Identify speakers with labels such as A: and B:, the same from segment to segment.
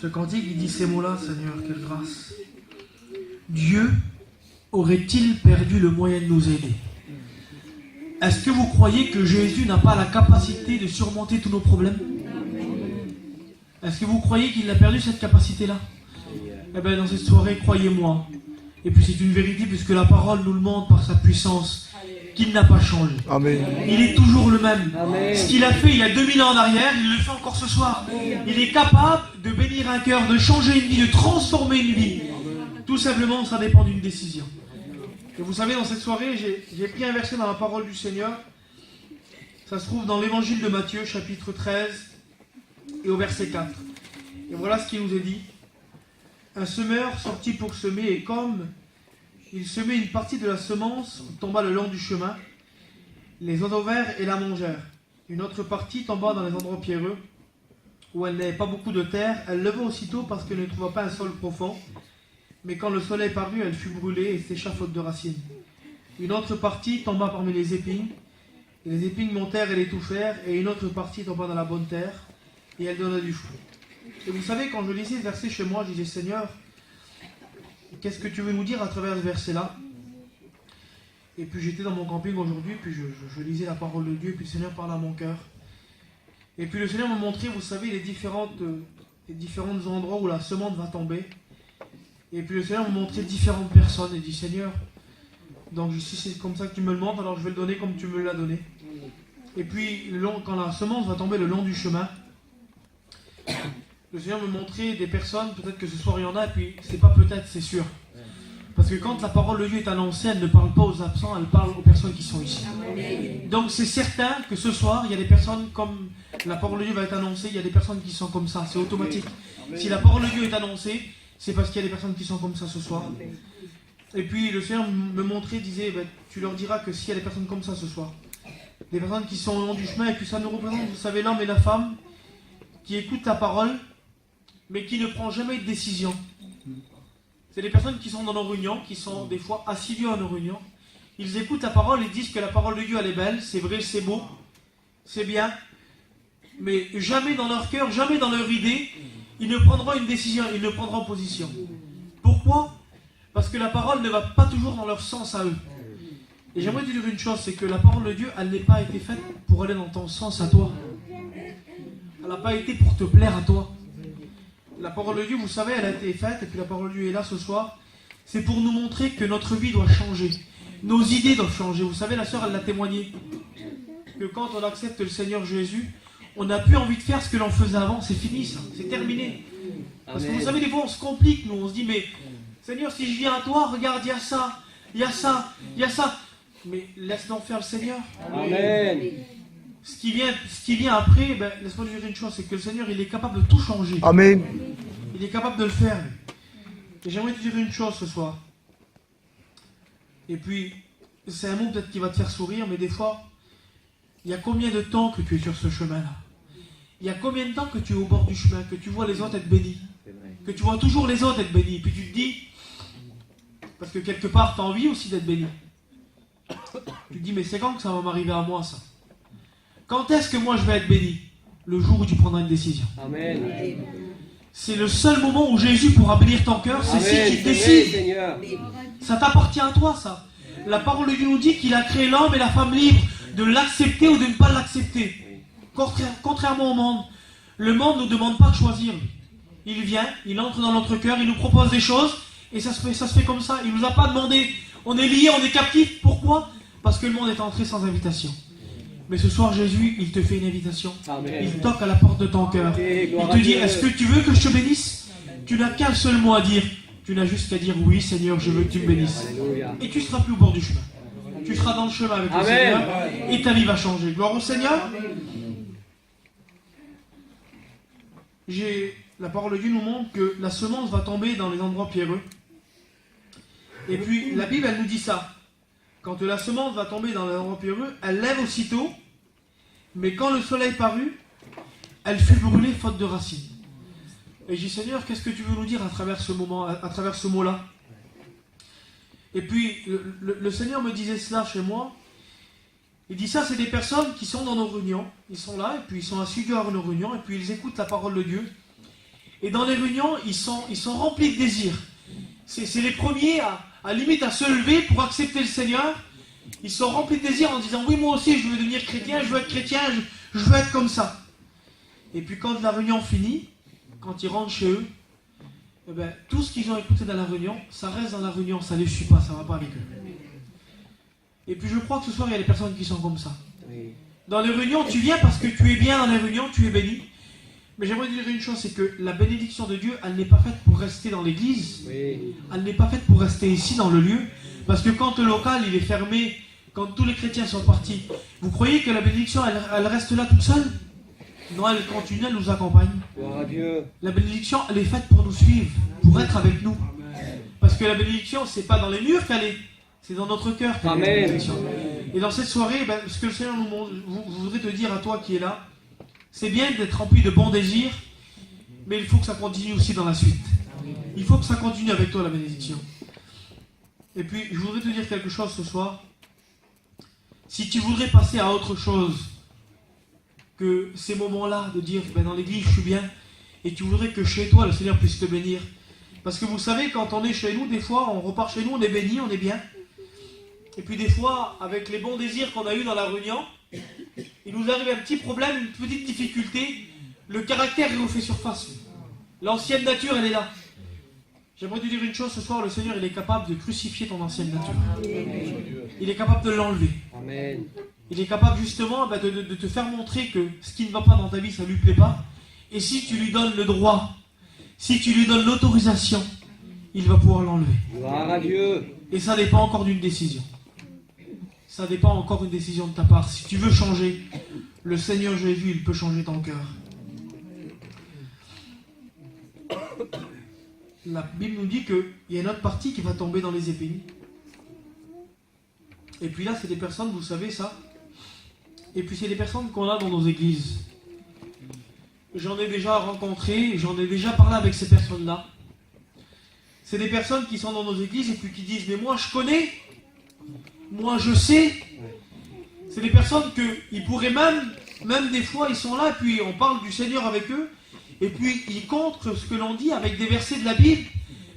A: Ce cantique, il dit ces mots-là, Seigneur, quelle grâce. Dieu aurait-il perdu le moyen de nous aider? Est-ce que vous croyez que Jésus n'a pas la capacité de surmonter tous nos problèmes? Est-ce que vous croyez qu'il a perdu cette capacité-là? Eh bien, dans cette soirée, croyez-moi. Et puis c'est une vérité puisque la parole nous le montre par sa puissance, qu'il n'a pas changé.
B: Amen.
A: Il est toujours le même.
C: Amen.
A: Ce qu'il a fait il y a 2000 ans en arrière, il le fait encore ce soir. Il est capable de bénir un cœur, de changer une vie, de transformer une vie. Tout simplement, ça dépend d'une décision. Et vous savez, dans cette soirée, j'ai pris un verset dans la parole du Seigneur. Ça se trouve dans l'évangile de Matthieu, chapitre 13, et au verset 4. Et voilà ce qu'il nous est dit. Un semeur sortit pour semer, et comme il semait, une partie de la semence tomba le long du chemin. Les oiseaux vinrent et la mangèrent. Une autre partie tomba dans les endroits pierreux, où elle n'avait pas beaucoup de terre. Elle leva aussitôt parce qu'elle ne trouva pas un sol profond. Mais quand le soleil parut, elle fut brûlée et sécha faute de racines. Une autre partie tomba parmi les épines. Et les épines montèrent et l'étouffèrent. Et une autre partie tomba dans la bonne terre, et elle donna du fruit. Et vous savez, quand je lisais ce verset chez moi, je disais, Seigneur, qu'est-ce que tu veux nous dire à travers ce verset-là? Et puis j'étais dans mon camping aujourd'hui, puis je lisais la parole de Dieu, puis le Seigneur parlait à mon cœur. Et puis le Seigneur m'a montré, vous savez, les différents endroits où la semence va tomber. Et puis le Seigneur m'a montré différentes personnes, et dit, Seigneur, donc si c'est comme ça que tu me le montres, alors je vais le donner comme tu me l'as donné. Et puis quand la semence va tomber le long du chemin, le Seigneur me montrait des personnes, peut-être que ce soir il y en a, et puis c'est pas peut-être, c'est sûr. Parce que quand la parole de Dieu est annoncée, elle ne parle pas aux absents, elle parle aux personnes qui sont ici. Donc c'est certain que ce soir, il y a des personnes comme la parole de Dieu va être annoncée, il y a des personnes qui sont comme ça, c'est automatique. Si la parole de Dieu est annoncée, c'est parce qu'il y a des personnes qui sont comme ça ce soir. Et puis le Seigneur me montrait, disait, ben, tu leur diras que s'il y a des personnes comme ça ce soir, des personnes qui sont au long du chemin, et puis ça nous représente, vous savez, l'homme et la femme qui écoutent la parole, mais qui ne prend jamais de décision. C'est des personnes qui sont dans nos réunions, qui sont des fois assidus à nos réunions. Ils écoutent la parole et disent que la parole de Dieu, elle est belle, c'est vrai, c'est beau, c'est bien. Mais jamais dans leur cœur, jamais dans leur idée, ils ne prendront une décision, ils ne prendront position. Pourquoi? Parce que la parole ne va pas toujours dans leur sens à eux. Et j'aimerais te dire une chose, c'est que la parole de Dieu, elle n'est pas été faite pour aller dans ton sens à toi. Elle n'a pas été pour te plaire à toi. La parole de Dieu, vous savez, elle a été faite, et puis la parole de Dieu est là ce soir. C'est pour nous montrer que notre vie doit changer. Nos idées doivent changer. Vous savez, la sœur, elle l'a témoigné. Que quand on accepte le Seigneur Jésus, on n'a plus envie de faire ce que l'on faisait avant. C'est fini, ça. C'est terminé. Parce que vous savez, des fois, on se complique, nous. On se dit, mais Seigneur, si je viens à toi, regarde, il y a ça, il y a ça, il y a ça. Mais laisse-nous faire le Seigneur.
C: Amen.
A: Ce qui vient après, ben, laisse-moi te dire une chose, c'est que le Seigneur, il est capable de tout changer.
B: Amen.
A: Il est capable de le faire. Et j'aimerais te dire une chose ce soir. Et puis, c'est un mot peut-être qui va te faire sourire, mais des fois, il y a combien de temps que tu es sur ce chemin-là? Il y a combien de temps que tu es au bord du chemin, que tu vois les autres être bénis, que tu vois toujours les autres être bénis, puis tu te dis, parce que quelque part, tu as envie aussi d'être béni. Tu te dis, mais c'est quand que ça va m'arriver à moi, ça? Quand est-ce que moi je vais être béni? Le jour où tu prendras une décision.
C: Amen.
A: C'est le seul moment où Jésus pourra bénir ton cœur, c'est si tu décides. Ça t'appartient à toi, ça. La parole de Dieu nous dit qu'il a créé l'homme et la femme libres de l'accepter ou de ne pas l'accepter. Contrairement au monde, le monde ne nous demande pas de choisir. Il vient, il entre dans notre cœur, il nous propose des choses, et ça se fait comme ça. Il ne nous a pas demandé. On est lié, on est captif. Pourquoi? Parce que le monde est entré sans invitation. Mais ce soir, Jésus, il te fait une invitation. Amen. Il toque à la porte de ton cœur. Il te dit, est-ce que tu veux que je te bénisse? Tu n'as qu'un seul mot à dire. Tu n'as juste qu'à dire, oui Seigneur, je veux que tu me bénisses. Alléluia. Et tu ne seras plus au bord du chemin. Tu seras dans le chemin avec le Seigneur. Et ta vie va changer. Gloire au Seigneur. La parole de Dieu nous montre que la semence va tomber dans les endroits pierreux. Et puis, la Bible, elle nous dit ça. Quand la semence va tomber dans l'endroit pierreux, elle lève aussitôt, mais quand le soleil parut, elle fut brûlée faute de racines. Et j'ai dit, Seigneur, qu'est-ce que tu veux nous dire à travers ce moment, à travers ce mot-là? Et puis, le Seigneur me disait cela chez moi. Il dit ça, c'est des personnes qui sont dans nos réunions. Ils sont là, et puis ils sont assidus à nos réunions, et puis ils écoutent la parole de Dieu. Et dans les réunions, ils sont remplis de désir. C'est les premiers à limite à se lever pour accepter le Seigneur. Ils sont remplis de désir en disant, oui, moi aussi, je veux devenir chrétien, je veux être chrétien, je veux être comme ça. Et puis quand la réunion finit, quand ils rentrent chez eux, eh ben, tout ce qu'ils ont écouté dans la réunion, ça reste dans la réunion, ça ne les suit pas, ça ne va pas avec eux. Et puis je crois que ce soir, il y a des personnes qui sont comme ça. Dans les réunions, tu viens parce que tu es bien dans les réunions, tu es béni. Mais j'aimerais dire une chose, c'est que la bénédiction de Dieu, elle n'est pas faite pour rester dans l'église. Elle n'est pas faite pour rester ici dans le lieu. Parce que quand le local il est fermé, quand tous les chrétiens sont partis, vous croyez que la bénédiction, elle reste là toute seule? Non, elle continue, elle nous accompagne. La bénédiction, elle est faite pour nous suivre, pour être avec nous. Parce que la bénédiction, c'est pas dans les murs qu'elle est, c'est dans notre cœur.
B: Amen.
A: Et dans cette soirée, ben, ce que le Seigneur nous montre, je voudrais te dire à toi qui es là, c'est bien d'être rempli de bons désirs, mais il faut que ça continue aussi dans la suite. Il faut que ça continue avec toi, la bénédiction. Et puis, je voudrais te dire quelque chose ce soir. Si tu voudrais passer à autre chose que ces moments-là, de dire, ben, dans l'église, je suis bien, et tu voudrais que chez toi, le Seigneur puisse te bénir. Parce que vous savez, quand on est chez nous, des fois, on repart chez nous, on est béni, on est bien. Et puis des fois, avec les bons désirs qu'on a eus dans la réunion, il nous arrive un petit problème, une petite difficulté, le caractère il refait surface. L'ancienne nature, elle est là. J'aimerais te dire une chose ce soir, le Seigneur, il est capable de crucifier ton ancienne nature. Il est capable de l'enlever. Il est capable justement de te faire montrer que ce qui ne va pas dans ta vie, ça ne lui plaît pas. Et si tu lui donnes le droit, si tu lui donnes l'autorisation, il va pouvoir l'enlever.
B: Gloire à Dieu.
A: Et ça dépend encore d'une décision. Ça dépend encore d'une décision de ta part. Si tu veux changer, le Seigneur Jésus, il peut changer ton cœur. La Bible nous dit qu'il y a une autre partie qui va tomber dans les épines. Et puis là, c'est des personnes, vous savez ça. Et puis c'est des personnes qu'on a dans nos églises. J'en ai déjà rencontré, j'en ai déjà parlé avec ces personnes-là. C'est des personnes qui sont dans nos églises et puis qui disent, mais moi je connais, moi je sais. C'est des personnes qu'ils pourraient même des fois, ils sont là, et puis on parle du Seigneur avec eux, et puis ils contre ce que l'on dit avec des versets de la Bible,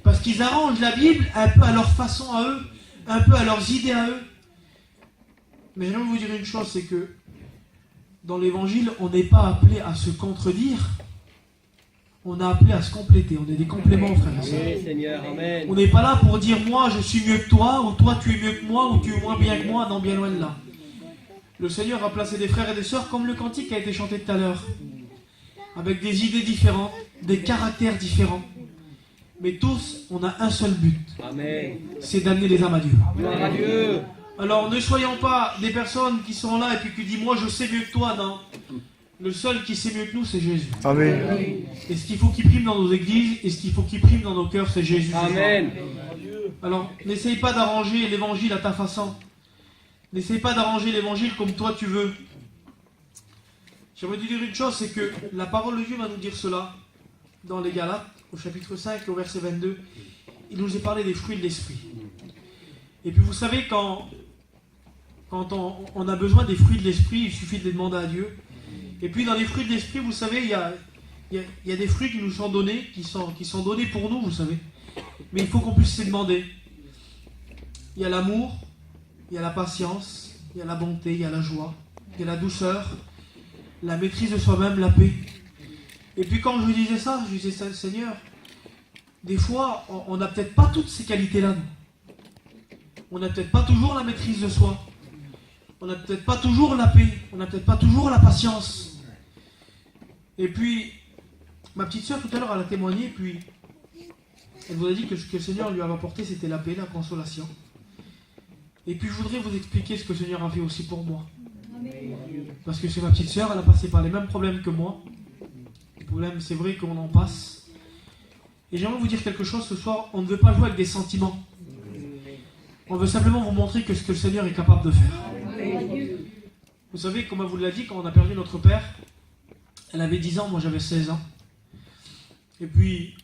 A: parce qu'ils arrangent la Bible un peu à leur façon à eux, un peu à leurs idées à eux. Mais j'aimerais vous dire une chose, c'est que dans l'évangile, on n'est pas appelé à se contredire, on est appelé à se compléter, on est des compléments, frères et sœurs.
B: Oui, Seigneur, amen.
A: On n'est pas là pour dire moi je suis mieux que toi, ou toi tu es mieux que moi, ou tu es moins bien que moi, non, bien loin de là. Le Seigneur a placé des frères et des sœurs comme le cantique qui a été chanté tout à l'heure, avec des idées différentes, des caractères différents. Mais tous, on a un seul but.
B: Amen.
A: C'est d'amener les âmes à Dieu.
B: Gloire à Dieu.
A: Alors ne soyons pas des personnes qui sont là et puis qui disent moi je sais mieux que toi, non. Le seul qui sait mieux que nous, c'est Jésus.
C: Amen.
A: Et ce qu'il faut qu'il prime dans nos églises, et ce qu'il faut qu'il prime dans nos cœurs, c'est Jésus.
B: Amen.
A: Alors, n'essaye pas d'arranger l'évangile à ta façon. N'essaye pas d'arranger l'évangile comme toi tu veux. J'aimerais te dire une chose, c'est que la parole de Dieu va nous dire cela dans les Galates, au chapitre 5, au verset 22. Il nous a parlé des fruits de l'esprit. Et puis vous savez, quand on a besoin des fruits de l'esprit, il suffit de les demander à Dieu. Et puis dans les fruits de l'esprit, vous savez, il y a des fruits qui nous sont donnés, qui sont donnés pour nous, vous savez. Mais il faut qu'on puisse les demander. Il y a l'amour, il y a la patience, il y a la bonté, il y a la joie, il y a la douceur, la maîtrise de soi-même, la paix. Et puis quand je disais ça, Seigneur, des fois, on n'a peut-être pas toutes ces qualités-là. On n'a peut-être pas toujours la maîtrise de soi. On n'a peut-être pas toujours la paix. On n'a peut-être pas toujours la patience. Et puis, ma petite sœur tout à l'heure, elle a témoigné, puis elle vous a dit que ce que le Seigneur lui avait apporté, c'était la paix, la consolation. Et puis je voudrais vous expliquer ce que le Seigneur a fait aussi pour moi. Parce que c'est ma petite sœur, elle a passé par les mêmes problèmes que moi. Les problèmes, c'est vrai qu'on en passe. Et j'aimerais vous dire quelque chose ce soir, on ne veut pas jouer avec des sentiments. On veut simplement vous montrer que ce que le Seigneur est capable de faire. Vous savez, comme elle vous l'a dit, quand on a perdu notre père, elle avait 10 ans, moi j'avais 16 ans. Et puis,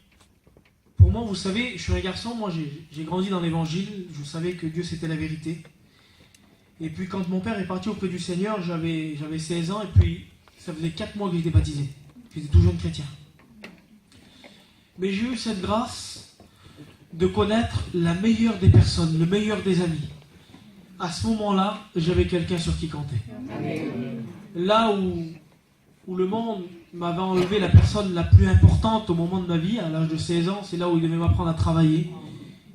A: pour moi, vous savez, je suis un garçon, moi j'ai grandi dans l'évangile, je savais que Dieu c'était la vérité. Et puis quand mon père est parti auprès du Seigneur, j'avais 16 ans, et puis ça faisait 4 mois que j'étais baptisé. J'étais tout jeune chrétien. Mais j'ai eu cette grâce de connaître la meilleure des personnes, le meilleur des amis. À ce moment-là, j'avais quelqu'un sur qui compter. Là où le monde m'avait enlevé la personne la plus importante au moment de ma vie, à l'âge de 16 ans, c'est là où il devait m'apprendre à travailler,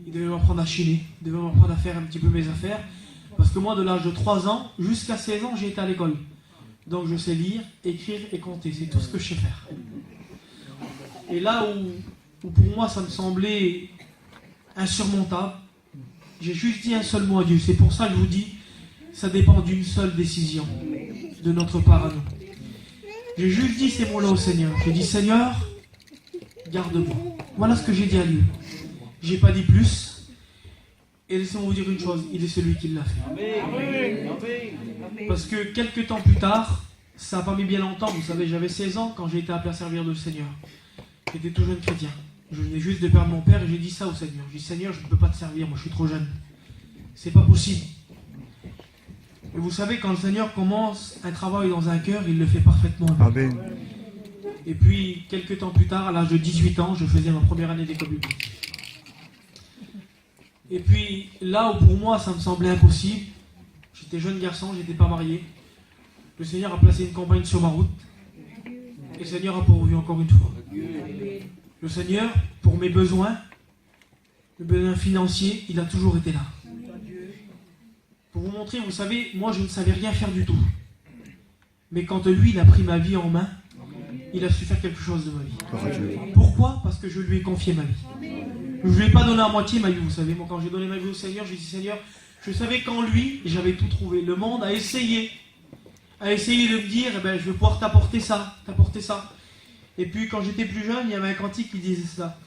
A: il devait m'apprendre à chiner, il devait m'apprendre à faire un petit peu mes affaires. Parce que moi, de l'âge de 3 ans jusqu'à 16 ans, j'ai été à l'école. Donc je sais lire, écrire et compter, c'est tout ce que je sais faire. Et là où pour moi ça me semblait insurmontable, j'ai juste dit un seul mot à Dieu. C'est pour ça que je vous dis, ça dépend d'une seule décision de notre part à nous. J'ai juste dit ces mots-là au Seigneur. J'ai dit, Seigneur, garde-moi. Voilà ce que j'ai dit à Dieu. J'ai pas dit plus. Et laissez-moi vous dire une chose, il est celui qui l'a fait. Parce que quelques temps plus tard, ça n'a pas mis bien longtemps, vous savez, j'avais 16 ans quand j'ai été appelé à servir le Seigneur. J'étais tout jeune chrétien. Je venais juste de perdre mon père et j'ai dit ça au Seigneur. J'ai dit, Seigneur, je ne peux pas te servir, moi je suis trop jeune. C'est pas possible. Et vous savez, quand le Seigneur commence un travail dans un cœur, il le fait parfaitement.
C: Amen.
A: Et puis, quelques temps plus tard, à l'âge de 18 ans, je faisais ma première année d'école biblique. Et puis, là où pour moi, ça me semblait impossible, j'étais jeune garçon, j'étais pas marié. Le Seigneur a placé une compagne sur ma route. Et le Seigneur a pourvu encore une fois. Le Seigneur, pour mes besoins financiers, il a toujours été là. Pour vous montrer, vous savez, moi je ne savais rien faire du tout. Mais quand lui, il a pris ma vie en main, il a su faire quelque chose de ma vie. Pourquoi ? Parce que je lui ai confié ma vie. Je ne lui ai pas donné à moitié ma vie, vous savez. Moi, quand j'ai donné ma vie au Seigneur, j'ai dit, Seigneur, je savais qu'en lui, j'avais tout trouvé. Le monde a essayé de me dire, eh ben, je vais pouvoir t'apporter ça. Et puis, quand j'étais plus jeune, il y avait un cantique qui disait ça.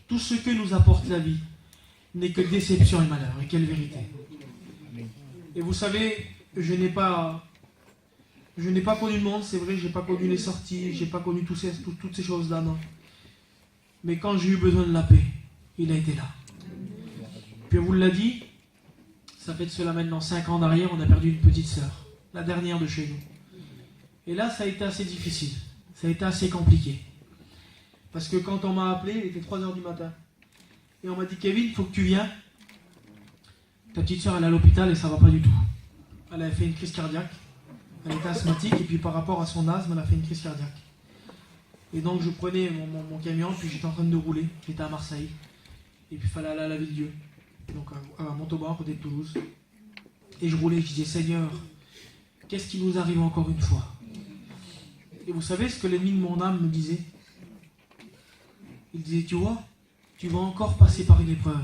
A: Tout ce que nous apporte la vie n'est que déception et malheur. Et quelle vérité. Et vous savez, je n'ai pas connu le monde, c'est vrai, je n'ai pas connu les sorties, je n'ai pas connu toutes ces choses-là, non. Mais quand j'ai eu besoin de la paix, il a été là. Puis on vous l'a dit, ça fait de cela maintenant 5 ans en arrière, on a perdu une petite sœur, la dernière de chez nous. Et là, ça a été assez difficile, ça a été assez compliqué. Parce que quand on m'a appelé, il était 3h du matin. Et on m'a dit, Kevin, il faut que tu viennes. Ta petite sœur, elle est à l'hôpital et ça va pas du tout. Elle a fait une crise cardiaque. Elle était asthmatique et puis par rapport à son asthme, elle a fait une crise cardiaque. Et donc je prenais mon camion, puis j'étais en train de rouler. J'étais à Marseille. Et puis il fallait aller à la Ville-Dieu. Donc à Montauban, à côté de Toulouse. Et je roulais, je disais, Seigneur, qu'est-ce qui nous arrive encore une fois ? Et vous savez ce que l'ennemi de mon âme me disait ? Il disait, tu vois, tu vas encore passer par une épreuve.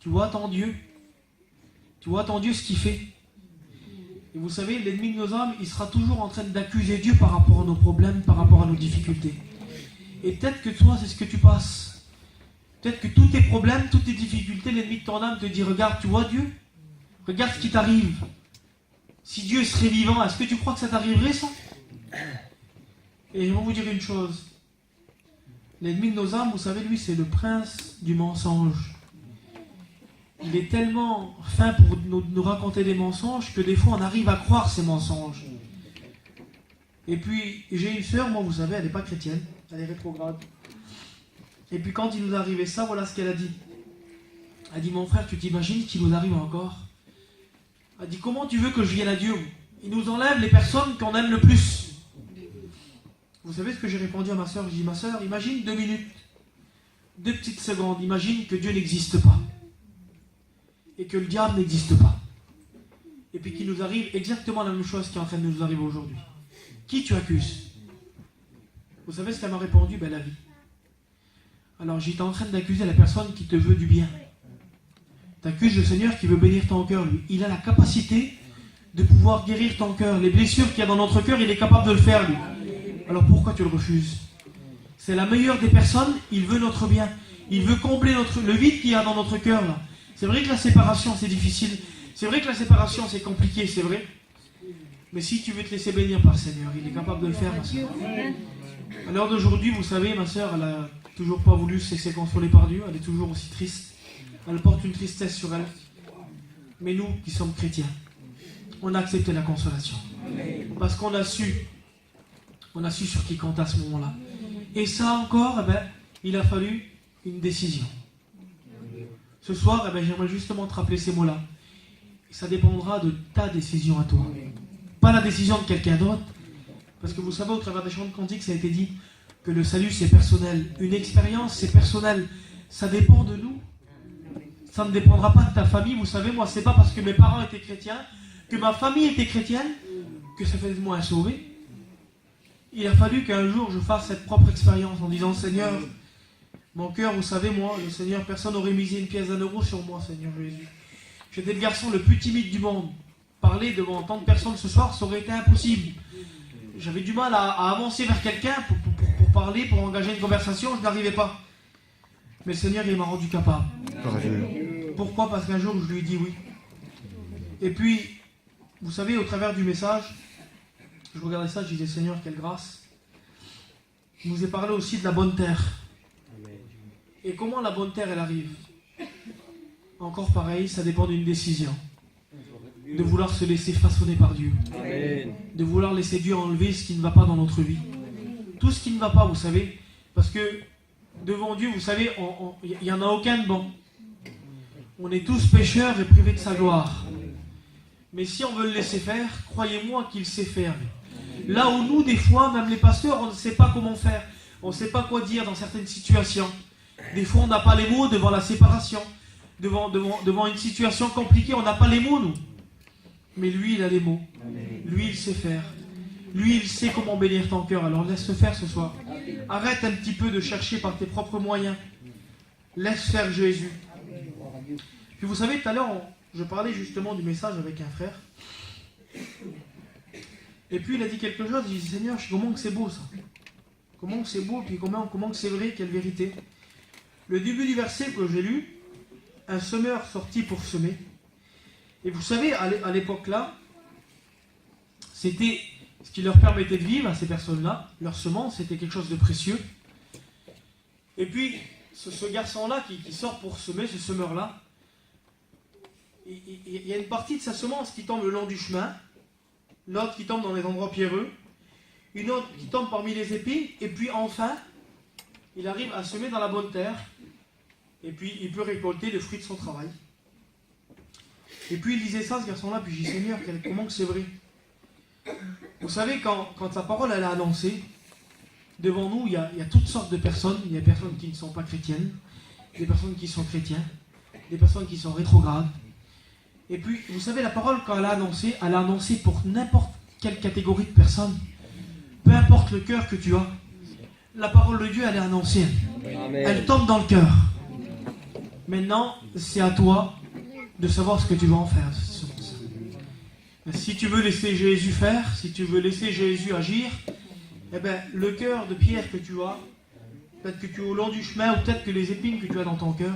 A: Tu vois ton Dieu, ce qu'il fait. Et vous savez, l'ennemi de nos âmes, il sera toujours en train d'accuser Dieu par rapport à nos problèmes, par rapport à nos difficultés. Et peut-être que toi, c'est ce que tu passes. Peut-être que tous tes problèmes, toutes tes difficultés, l'ennemi de ton âme te dit, regarde, tu vois Dieu ? Regarde ce qui t'arrive. Si Dieu serait vivant, est-ce que tu crois que ça t'arriverait, ça ? Et je vais vous dire une chose. L'ennemi de nos âmes, vous savez, lui, c'est le prince du mensonge. Il est tellement fin pour nous raconter des mensonges que des fois on arrive à croire ces mensonges. Et puis j'ai une sœur, moi vous savez, elle n'est pas chrétienne, elle est rétrograde. Et puis quand il nous arrivait ça, voilà ce qu'elle a dit. Elle a dit, mon frère, tu t'imagines ce qui nous arrive encore ? Elle a dit, comment tu veux que je vienne à Dieu ? Il nous enlève les personnes qu'on aime le plus. Vous savez ce que j'ai répondu à ma sœur ? J'ai dit, ma sœur, imagine 2 minutes, 2 petites secondes, imagine que Dieu n'existe pas. Et que le diable n'existe pas. Et puis qu'il nous arrive exactement la même chose qui est en train de nous arriver aujourd'hui. Qui tu accuses ? Vous savez ce qu'elle m'a répondu ? Ben la vie. Alors j'étais en train d'accuser la personne qui te veut du bien. Tu accuses le Seigneur qui veut bénir ton cœur, lui. Il a la capacité de pouvoir guérir ton cœur. Les blessures qu'il y a dans notre cœur, il est capable de le faire, lui. Alors pourquoi tu le refuses ? C'est la meilleure des personnes, il veut notre bien. Il veut combler le vide qu'il y a dans notre cœur, là. C'est vrai que la séparation, c'est difficile. C'est vrai que la séparation, c'est compliqué, c'est vrai. Mais si tu veux te laisser bénir par le Seigneur, il est capable de le faire, ma soeur. À l'heure d'aujourd'hui, vous savez, ma soeur, elle n'a toujours pas voulu se laisser consoler par Dieu. Elle est toujours aussi triste. Elle porte une tristesse sur elle. Mais nous, qui sommes chrétiens, on a accepté la consolation. Parce qu'on a su sur qui compte à ce moment-là. Et ça encore, eh ben, il a fallu une décision. Ce soir, j'aimerais justement te rappeler ces mots-là. Ça dépendra de ta décision à toi. Pas la décision de quelqu'un d'autre. Parce que vous savez, au travers des chants de cantiques, ça a été dit que le salut, c'est personnel. Une expérience, c'est personnel. Ça dépend de nous. Ça ne dépendra pas de ta famille. Vous savez, moi, c'est pas parce que mes parents étaient chrétiens, que ma famille était chrétienne, que ça fait de moi un sauvé. Il a fallu qu'un jour, je fasse cette propre expérience en disant, Seigneur, mon cœur, vous savez, moi, le Seigneur, personne n'aurait misé une pièce d'1 euro sur moi, Seigneur Jésus. J'étais le garçon le plus timide du monde. Parler devant tant de personnes ce soir, ça aurait été impossible. J'avais du mal à avancer vers quelqu'un pour parler, pour engager une conversation, je n'arrivais pas. Mais le Seigneur, il m'a rendu capable. Pourquoi? Parce qu'un jour, je lui ai dit oui. Et puis, vous savez, au travers du message, je regardais ça, je disais, Seigneur, quelle grâce. Il nous est parlé aussi de la bonne terre. Et comment la bonne terre, elle arrive? Encore pareil, ça dépend d'une décision. De vouloir se laisser façonner par Dieu.
B: Amen.
A: De vouloir laisser Dieu enlever ce qui ne va pas dans notre vie. Tout ce qui ne va pas, vous savez. Parce que devant Dieu, vous savez, il n'y en a aucun de bon. On est tous pécheurs et privés de sa gloire. Mais si on veut le laisser faire, croyez-moi qu'il sait faire. Là où nous, des fois, même les pasteurs, on ne sait pas comment faire. On ne sait pas quoi dire dans certaines situations. Des fois, on n'a pas les mots devant la séparation. Devant une situation compliquée, on n'a pas les mots, nous. Mais lui, il a les mots. Lui, il sait faire. Lui, il sait comment bénir ton cœur. Alors laisse-le faire ce soir. Arrête un petit peu de chercher par tes propres moyens. Laisse faire Jésus. Puis vous savez, tout à l'heure, je parlais justement du message avec un frère. Et puis il a dit quelque chose. Il dit, Seigneur, comment que c'est beau ça. Comment que c'est beau, puis comment que c'est vrai, quelle vérité. Le début du verset que j'ai lu, un semeur sortit pour semer. Et vous savez, à l'époque là, c'était ce qui leur permettait de vivre à ces personnes-là. Leur semence, c'était quelque chose de précieux. Et puis, ce garçon-là qui sort pour semer, ce semeur-là, il y a une partie de sa semence qui tombe le long du chemin, l'autre qui tombe dans les endroits pierreux, une autre qui tombe parmi les épines, et puis enfin, il arrive à semer dans la bonne terre, et puis il peut récolter le fruit de son travail. Et puis il disait ça, ce garçon-là, puis j'ai dit, Seigneur, comment que c'est vrai? Vous savez, quand sa parole elle a annoncé, devant nous, il y a toutes sortes de personnes. Il y a des personnes qui ne sont pas chrétiennes, des personnes qui sont chrétiens, des personnes qui sont rétrogrades. Et puis, vous savez, la parole, quand elle a annoncé pour n'importe quelle catégorie de personnes, peu importe le cœur que tu as, la parole de Dieu, elle est annoncée.
B: Amen.
A: Elle tombe dans le cœur. Maintenant, c'est à toi de savoir ce que tu vas en faire. Si tu veux laisser Jésus faire, si tu veux laisser Jésus agir, eh bien, le cœur de pierre que tu as, peut-être que tu es au long du chemin, ou peut-être que les épines que tu as dans ton cœur,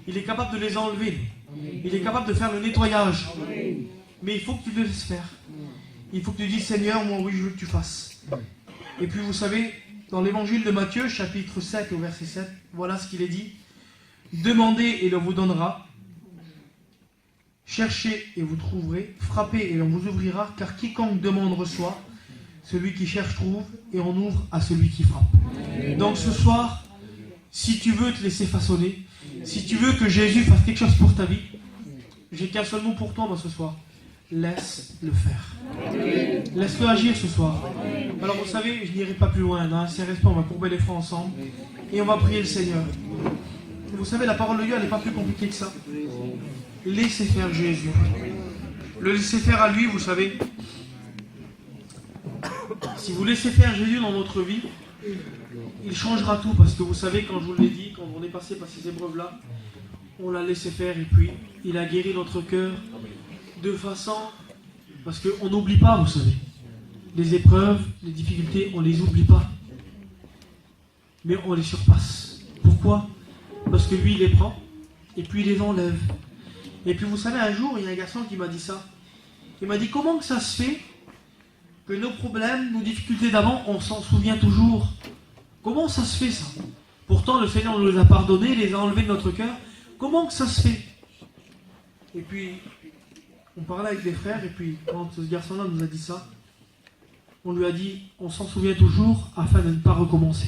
A: il est capable de les enlever. Il est capable de faire le nettoyage. Mais il faut que tu le laisses faire. Il faut que tu dises, Seigneur, moi oui, je veux que tu fasses. Et puis vous savez, dans l'évangile de Matthieu, chapitre 7 au verset 7, voilà ce qu'il est dit. Demandez et l'on vous donnera. Cherchez et vous trouverez. Frappez et l'on vous ouvrira. Car quiconque demande reçoit. Celui qui cherche trouve. Et on ouvre à celui qui frappe. Donc ce soir, si tu veux te laisser façonner, si tu veux que Jésus fasse quelque chose pour ta vie, j'ai qu'un seul mot pour toi moi ce soir. Laisse-le faire. Laisse-le agir ce soir. Alors vous savez, je n'irai pas plus loin. Dans un saint respect, on va courber les fronts ensemble. Et on va prier le Seigneur. Vous savez, la parole de Dieu, elle n'est pas plus compliquée que ça. Laissez faire Jésus. Le laisser faire à lui, vous savez. Si vous laissez faire Jésus dans votre vie, il changera tout. Parce que vous savez, quand je vous l'ai dit, quand on est passé par ces épreuves-là, on l'a laissé faire et puis il a guéri notre cœur de façon... Parce qu'on n'oublie pas, vous savez. Les épreuves, les difficultés, on ne les oublie pas. Mais on les surpasse. Pourquoi? Parce que lui, il les prend et puis il les enlève. Et puis vous savez, un jour, il y a un garçon qui m'a dit ça. Il m'a dit, comment que ça se fait que nos problèmes, nos difficultés d'avant, on s'en souvient toujours? Comment ça se fait ça? Pourtant, le Seigneur nous les a pardonnés, les a enlevés de notre cœur. Comment que ça se fait? Et puis, on parlait avec des frères, et puis quand ce garçon-là nous a dit ça, on lui a dit, on s'en souvient toujours afin de ne pas recommencer.